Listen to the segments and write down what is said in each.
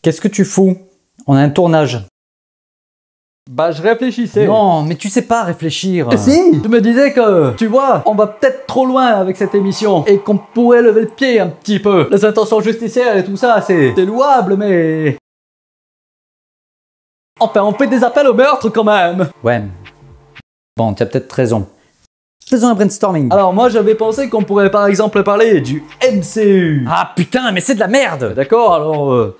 Qu'est-ce que tu fous? On a un tournage. Bah je réfléchissais. Non, mais tu sais pas réfléchir. Si, je me disais que, tu vois, on va peut-être trop loin avec cette émission et qu'on pourrait lever le pied un petit peu. Les intentions justicières et tout ça, c'est louable, mais... Enfin, on fait des appels au meurtre quand même. Ouais. Bon, tu as peut-être raison. Faisons un brainstorming. Alors moi j'avais pensé qu'on pourrait par exemple parler du MCU. Ah putain, mais c'est de la merde! D'accord, alors...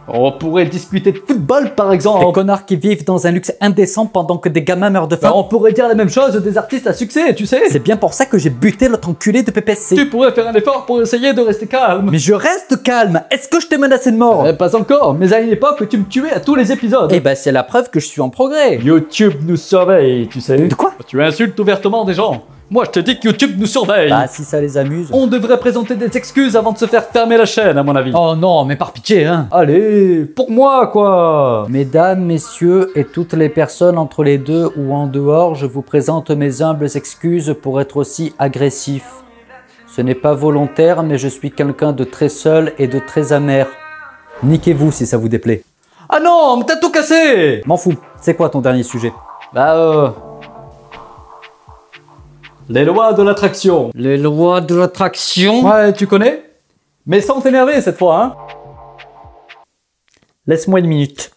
on pourrait discuter de football par exemple. Des connards qui vivent dans un luxe indécent pendant que des gamins meurent de faim. Bah, on pourrait dire la même chose des artistes à succès, tu sais. C'est bien pour ça que j'ai buté l'autre enculé de PPSC. Tu pourrais faire un effort pour essayer de rester calme. Mais je reste calme. Est-ce que je t'ai menacé de mort? Pas encore, mais à une époque tu me tuais à tous les épisodes. Eh ben c'est la preuve que je suis en progrès. YouTube nous surveille, tu sais. De quoi? Tu insultes ouvertement des gens. Moi je te dis que YouTube nous surveille. Bah si ça les amuse. On devrait présenter des excuses avant de se faire fermer la chaîne à mon avis. Oh non, mais par pitié, hein. Allez, pour moi quoi. Mesdames, messieurs et toutes les personnes entre les deux ou en dehors, je vous présente mes humbles excuses pour être aussi agressif. Ce n'est pas volontaire, mais je suis quelqu'un de très seul et de très amer. Niquez-vous si ça vous déplaît. Ah non, mais t'as tout cassé. M'en fous, c'est quoi ton dernier sujet? Bah les lois de l'attraction. Les lois de l'attraction? Ouais, tu connais? Mais sans t'énerver cette fois, hein. Laisse-moi une minute.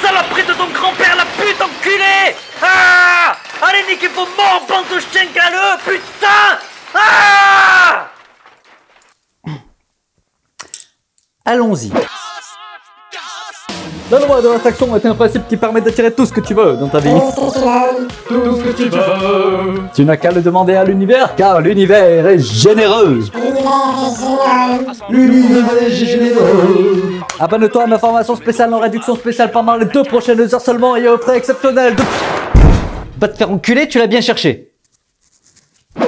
Saloperie de ton grand-père, la pute enculée! Ah! Allez, niquez vos morts, bande de chiens galeux, putain! Ah! Allons-y. La loi de l'attraction est un principe qui permet d'attirer tout ce que tu veux dans ta vie. Tout ce que tu veux. Tu n'as qu'à le demander à l'univers, car l'univers est généreux. L'univers est généreux. Abonne-toi à ma formation spéciale en réduction spéciale pendant les 2 prochaines heures seulement et au prix exceptionnel de... Va te faire enculer, tu l'as bien cherché.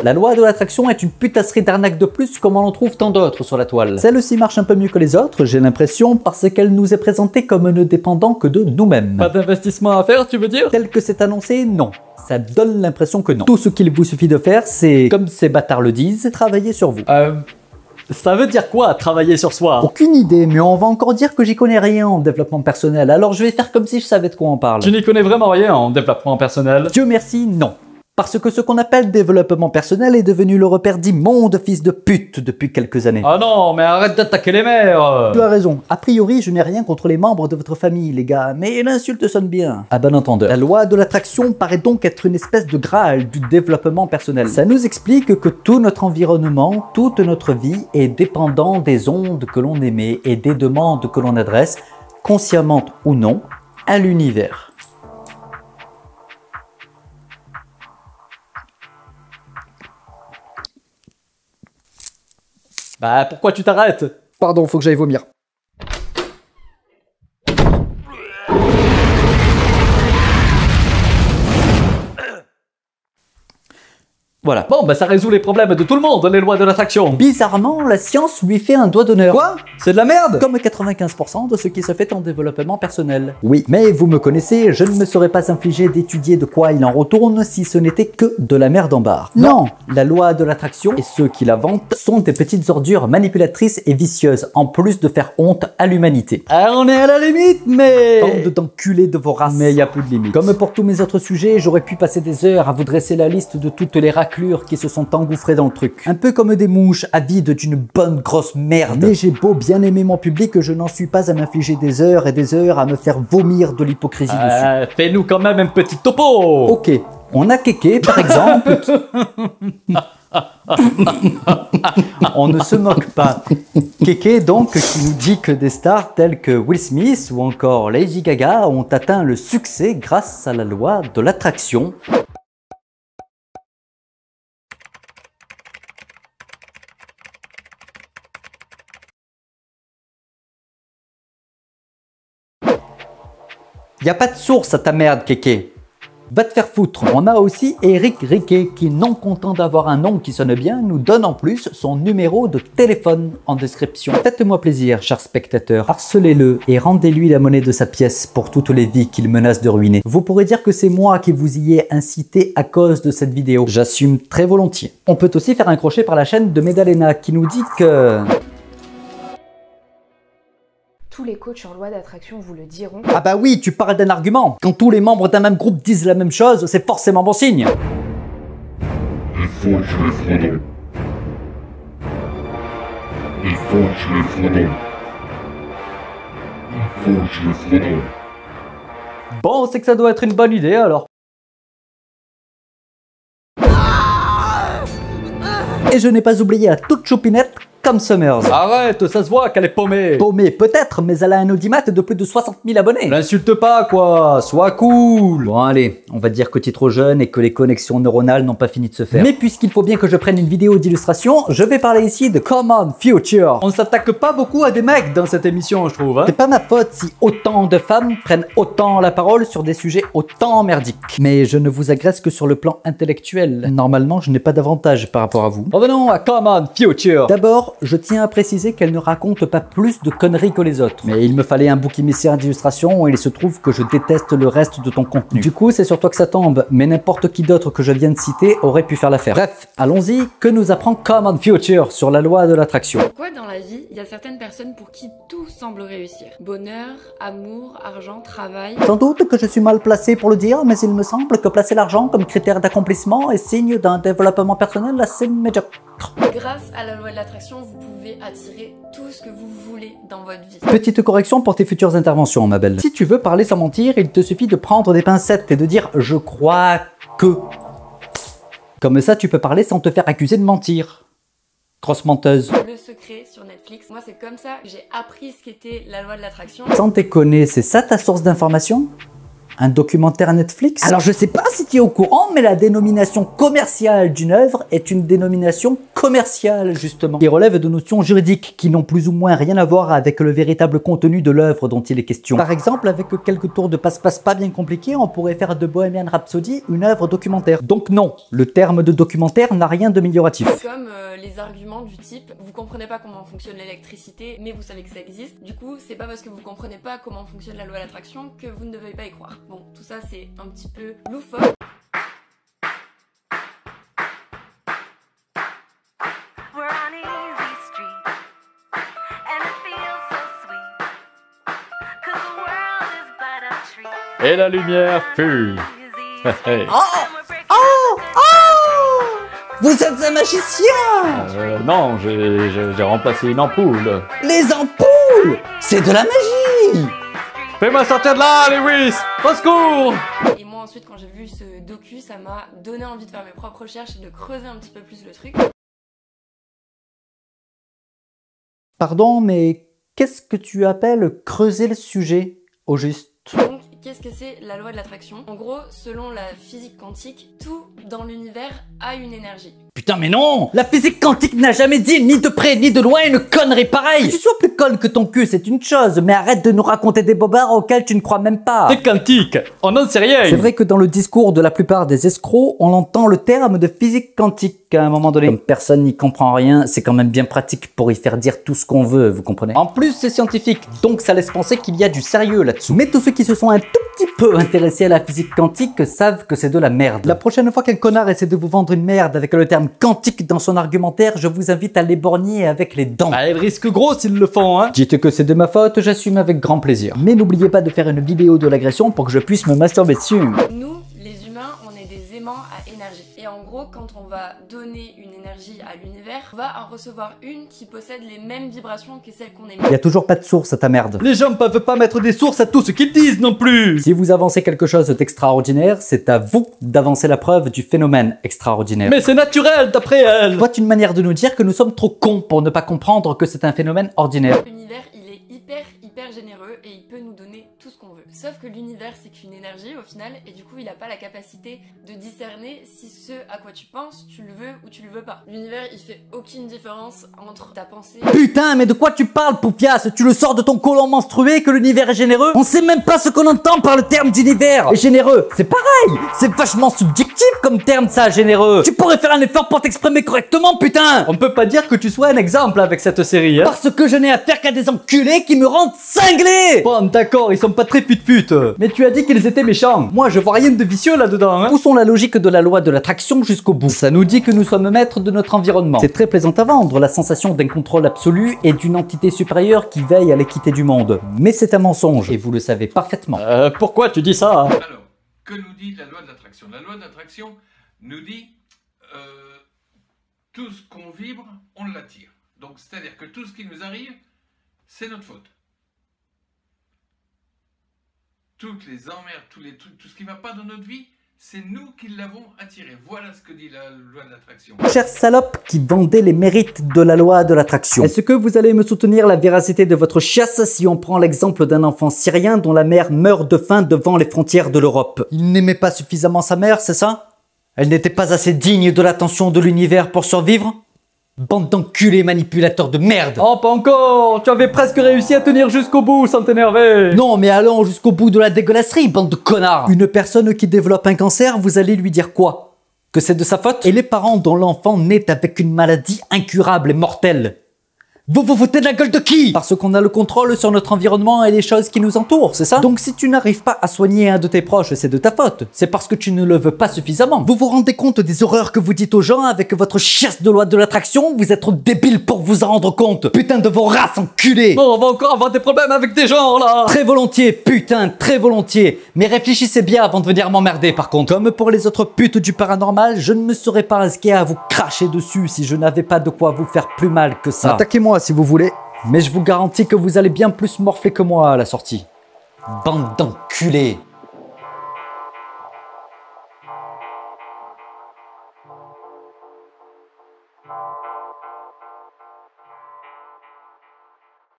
La loi de l'attraction est une putasserie d'arnaque de plus comme on en trouve tant d'autres sur la toile. Celle-ci marche un peu mieux que les autres, j'ai l'impression, parce qu'elle nous est présentée comme ne dépendant que de nous-mêmes. Pas d'investissement à faire, tu veux dire? Tel que c'est annoncé, non. Ça donne l'impression que non. Tout ce qu'il vous suffit de faire, c'est, comme ces bâtards le disent, travailler sur vous. Ça veut dire quoi, travailler sur soi? Aucune idée, mais on va encore dire que j'y connais rien en développement personnel, alors je vais faire comme si je savais de quoi on parle. Tu n'y connais vraiment rien en développement personnel? Dieu merci, non. Parce que ce qu'on appelle développement personnel est devenu le repère d'immondes fils de pute depuis quelques années. Ah non, mais arrête d'attaquer les mères. Tu as raison. A priori, je n'ai rien contre les membres de votre famille, les gars, mais l'insulte sonne bien. À bon entendeur. La loi de l'attraction paraît donc être une espèce de graal du développement personnel. Ça nous explique que tout notre environnement, toute notre vie est dépendant des ondes que l'on émet et des demandes que l'on adresse, consciemment ou non, à l'univers. Bah pourquoi tu t'arrêtes? Pardon, faut que j'aille vomir. Voilà. Bon, bah ça résout les problèmes de tout le monde, les lois de l'attraction. Bizarrement, la science lui fait un doigt d'honneur. Quoi? C'est de la merde? Comme 95% de ce qui se fait en développement personnel. Oui, mais vous me connaissez, je ne me serais pas infligé d'étudier de quoi il en retourne si ce n'était que de la merde en barre. Non, la loi de l'attraction et ceux qui la vantent sont des petites ordures manipulatrices et vicieuses, en plus de faire honte à l'humanité. Ah, on est à la limite, mais... Bande d'enculés de vos races. Mais y a plus de limite. Comme pour tous mes autres sujets, j'aurais pu passer des heures à vous dresser la liste de toutes les raclures qui se sont engouffrées dans le truc. Un peu comme des mouches avides d'une bonne grosse merde. Mais j'ai beau bien aimer mon public, je n'en suis pas à m'infliger des heures et des heures à me faire vomir de l'hypocrisie dessus. Fais-nous quand même un petit topo. Ok, on a Kéké par exemple. On ne se moque pas. Kéké donc qui nous dit que des stars telles que Will Smith ou encore Lady Gaga ont atteint le succès grâce à la loi de l'attraction. Y a pas de source à ta merde, Kéké. Va te faire foutre. On a aussi Eric Riquet qui, non content d'avoir un nom qui sonne bien, nous donne en plus son numéro de téléphone en description. Faites-moi plaisir, chers spectateurs. Harcelez-le et rendez-lui la monnaie de sa pièce pour toutes les vies qu'il menace de ruiner. Vous pourrez dire que c'est moi qui vous y ai incité à cause de cette vidéo. J'assume très volontiers. On peut aussi faire un crochet par la chaîne de Medalena qui nous dit que... Tous les coachs en loi d'attraction vous le diront. Ah bah oui, tu parles d'un argument. Quand tous les membres d'un même groupe disent la même chose, c'est forcément bon signe. Il faut tuer Frodon. Il faut tuer Frodon. Il faut tuer Frodon. Bon, c'est que ça doit être une bonne idée alors. Et je n'ai pas oublié la toute choupinette comme Summers. Arrête, ça se voit qu'elle est paumée. Paumée peut-être, mais elle a un audimat de plus de 60 000 abonnés. L'insulte pas quoi, sois cool. Bon allez, on va dire que tu es trop jeune et que les connexions neuronales n'ont pas fini de se faire. Mais puisqu'il faut bien que je prenne une vidéo d'illustration, je vais parler ici de Common Future. On s'attaque pas beaucoup à des mecs dans cette émission, je trouve. Hein. C'est pas ma faute si autant de femmes prennent autant la parole sur des sujets autant merdiques. Mais je ne vous agresse que sur le plan intellectuel. Normalement, je n'ai pas d'avantage par rapport à vous. Revenons à Common Future. D'abord, je tiens à préciser qu'elle ne raconte pas plus de conneries que les autres. Mais il me fallait un bouc émissaire d'illustration et il se trouve que je déteste le reste de ton contenu. Du coup, c'est sur toi que ça tombe, mais n'importe qui d'autre que je viens de citer aurait pu faire l'affaire. Bref, allons-y, que nous apprend Common Future sur la loi de l'attraction? Pourquoi dans la vie, il y a certaines personnes pour qui tout semble réussir? Bonheur, amour, argent, travail. Sans doute que je suis mal placé pour le dire, mais il me semble que placer l'argent comme critère d'accomplissement est signe d'un développement personnel assez médiocre. Grâce à la loi de l'attraction, vous pouvez attirer tout ce que vous voulez dans votre vie. Petite correction pour tes futures interventions, ma belle. Si tu veux parler sans mentir, il te suffit de prendre des pincettes et de dire « je crois que ». Comme ça, tu peux parler sans te faire accuser de mentir. Grosse menteuse. Le secret sur Netflix, moi c'est comme ça que j'ai appris ce qu'était la loi de l'attraction. Sans déconner, c'est ça ta source d'information ? Un documentaire Netflix? Alors je sais pas si tu es au courant, mais la dénomination commerciale d'une œuvre est une dénomination commerciale justement, qui relève de notions juridiques qui n'ont plus ou moins rien à voir avec le véritable contenu de l'œuvre dont il est question. Par exemple, avec quelques tours de passe-passe pas bien compliqués, on pourrait faire de Bohemian Rhapsody une œuvre documentaire. Donc non, le terme de documentaire n'a rien d'amélioratif. Comme les arguments du type, vous comprenez pas comment fonctionne l'électricité, mais vous savez que ça existe. Du coup, c'est pas parce que vous comprenez pas comment fonctionne la loi de l'attraction que vous ne devez pas y croire. Bon, tout ça c'est un petit peu loufoque. Et la lumière fut. Vous êtes un magicien! Non, j'ai remplacé une ampoule. Les ampoules! C'est de la magie! Fais-moi sortir de là, Lewis! Au secours! Et moi ensuite quand j'ai vu ce docu, ça m'a donné envie de faire mes propres recherches et de creuser un petit peu plus le truc. Pardon, mais qu'est-ce que tu appelles creuser le sujet, au juste? Donc, qu'est-ce que c'est la loi de l'attraction? En gros, selon la physique quantique, tout dans l'univers a une énergie. Putain mais non! La physique quantique n'a jamais dit ni de près ni de loin une connerie pareille! Que tu sois plus conne que ton cul, c'est une chose, mais arrête de nous raconter des bobards auxquels tu ne crois même pas! C'est quantique! On n'en sait rien! C'est vrai que dans le discours de la plupart des escrocs, on entend le terme de physique quantique à un moment donné. Comme personne n'y comprend rien, c'est quand même bien pratique pour y faire dire tout ce qu'on veut, vous comprenez? En plus, c'est scientifique, donc ça laisse penser qu'il y a du sérieux là-dessous. Mais tous ceux qui se sont un tout petit peu intéressés à la physique quantique savent que c'est de la merde. La prochaine fois qu'un connard essaie de vous vendre une merde avec le terme quantique dans son argumentaire, je vous invite à l'éborgner avec les dents. Ah, ils risquent gros s'ils le font, hein. Dites que c'est de ma faute, j'assume avec grand plaisir. Mais n'oubliez pas de faire une vidéo de l'agression pour que je puisse me masturber dessus. Nous, les humains, on est des aimants à énergie. Et en gros, quand on va donner une énergie à l'univers, on va en recevoir une qui possède les mêmes vibrations que celle qu'on émet. Y a toujours pas de source à ta merde. Les gens ne peuvent pas mettre des sources à tout ce qu'ils disent non plus. Si vous avancez quelque chose d'extraordinaire, c'est à vous d'avancer la preuve du phénomène extraordinaire. Mais c'est naturel d'après elle. Soit une manière de nous dire que nous sommes trop cons pour ne pas comprendre que c'est un phénomène ordinaire. L'univers, il est hyper hyper généreux et il peut nous donner tout ce qu'on veut. Sauf que l'univers c'est qu'une énergie au final et du coup il a pas la capacité de discerner si ce à quoi tu penses, tu le veux ou tu le veux pas. L'univers il fait aucune différence entre ta pensée... Putain, mais de quoi tu parles, Poufias? Tu le sors de ton côlon menstrué que l'univers est généreux? On sait même pas ce qu'on entend par le terme d'univers. Et généreux, c'est pareil. C'est vachement subjectif comme terme ça, généreux. Tu pourrais faire un effort pour t'exprimer correctement, putain. On peut pas dire que tu sois un exemple avec cette série, hein. Parce que je n'ai affaire qu'à des enculés qui me rendent cinglé. Bon, d'accord, ils sont pas très pute-pute. Mais tu as dit qu'ils étaient méchants. Moi, je vois rien de vicieux là-dedans, hein. Poussons la logique de la loi de l'attraction jusqu'au bout. Ça nous dit que nous sommes maîtres de notre environnement. C'est très plaisant à vendre, la sensation d'un contrôle absolu et d'une entité supérieure qui veille à l'équité du monde. Mais c'est un mensonge, et vous le savez parfaitement. Pourquoi tu dis ça? Alors, que nous dit la loi de l'attraction? La loi de l'attraction nous dit tout ce qu'on vibre, on l'attire. Donc, c'est-à-dire que tout ce qui nous arrive, c'est notre faute. Toutes les emmerdes, tous les trucs, tout ce qui ne va pas dans notre vie, c'est nous qui l'avons attiré. Voilà ce que dit la loi de l'attraction. Chère salope qui vendait les mérites de la loi de l'attraction, est-ce que vous allez me soutenir la véracité de votre chiasse si on prend l'exemple d'un enfant syrien dont la mère meurt de faim devant les frontières de l'Europe? Il n'aimait pas suffisamment sa mère, c'est ça? Elle n'était pas assez digne de l'attention de l'univers pour survivre? Bande d'enculés manipulateurs de merde! Oh, pas encore! Tu avais presque réussi à tenir jusqu'au bout sans t'énerver! Non, mais allons jusqu'au bout de la dégueulasserie, bande de connards! Une personne qui développe un cancer, vous allez lui dire quoi? Que c'est de sa faute? Et les parents dont l'enfant naît avec une maladie incurable et mortelle? Vous vous foutez de la gueule de qui? Parce qu'on a le contrôle sur notre environnement et les choses qui nous entourent, c'est ça? Donc si tu n'arrives pas à soigner un de tes proches, c'est de ta faute. C'est parce que tu ne le veux pas suffisamment. Vous vous rendez compte des horreurs que vous dites aux gens avec votre chiasse de loi de l'attraction? Vous êtes trop débile pour vous en rendre compte. Putain de vos races enculées! Bon, on va encore avoir des problèmes avec des gens là! Très volontiers, putain, très volontiers. Mais réfléchissez bien avant de venir m'emmerder par contre. Comme pour les autres putes du paranormal, je ne me serais pas risqué à vous cracher dessus si je n'avais pas de quoi vous faire plus mal que ça. Attaquez-moi si vous voulez, mais je vous garantis que vous allez bien plus morfler que moi à la sortie. Bande d'enculés!